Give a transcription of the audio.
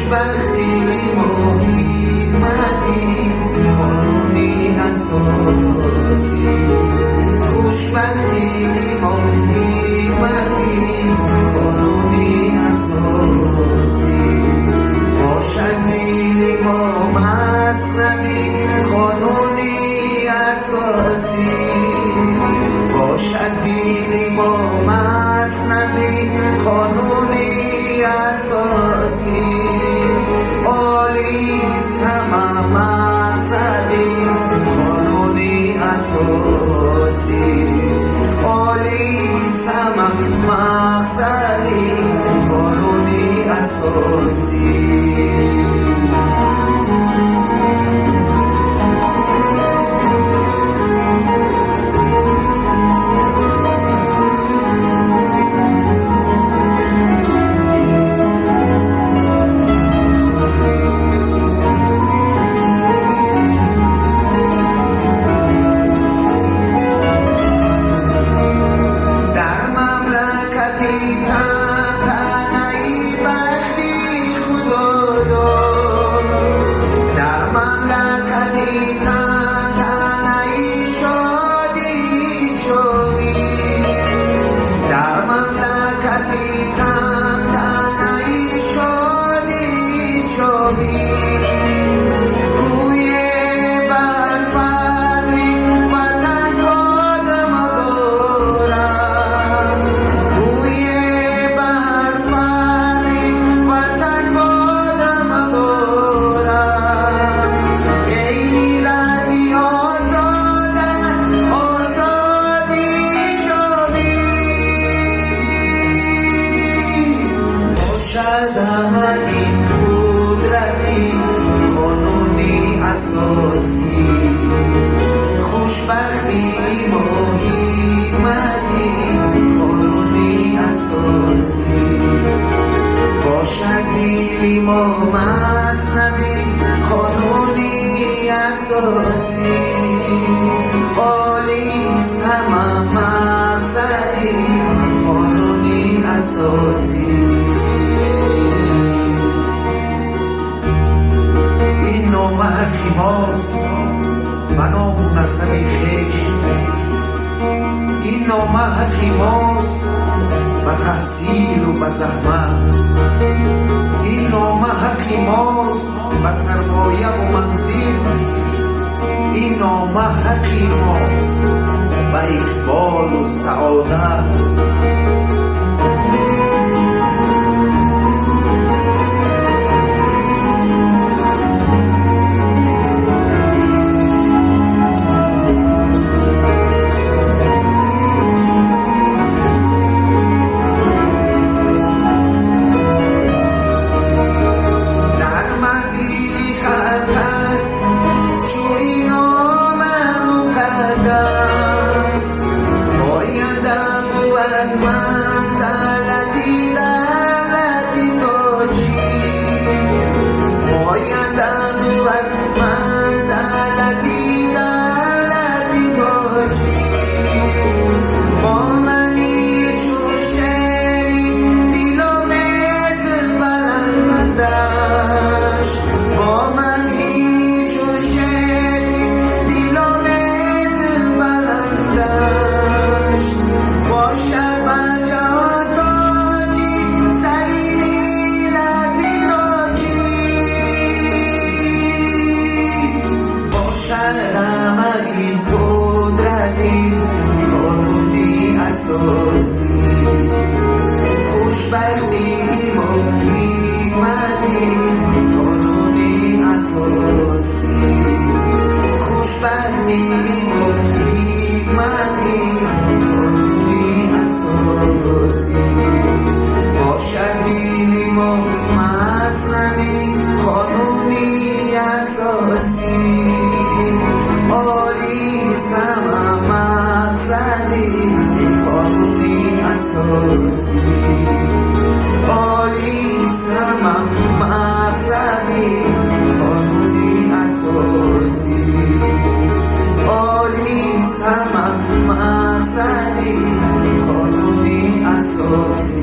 خوشبختی ما حکمتی قانونی اساسی، خوشبختی ما حکمتی قانونی اساسی، باشد دیل ما مسندی قانونی اساسی، باشد دیل ما مسندی قانونی اساسی، عالیست همه مقصدی قانونی اساسی، عالیست همه مقصدی قانونی اساسی. این قدرتی قانونی اساسی، خوشبختی ما حکمتی قانونی اساسی، باشد دیل ما مسندی قانونی اساسی، عالیست همه مقصدی قانونی اساسی. نام حقی ماست و نامون نسبی خیش، این نام حقی ماست و تحصیل و به زحمت، این نام حقی ماست و سرمایه و منزل، این نام حقی ماست و اقبال و سعادت. خوشبختی ما حکمتی قانونی اساسی، خوشبختی ما حکمتی قانونی اساسی، باشد دیل ما مسندی قانونی اساسی، عالیست همه مقصدی قانونی اساسی، عالیست همه مقصدی قانونی اساسی، عالیست همه مقصدی قانونی اساسی.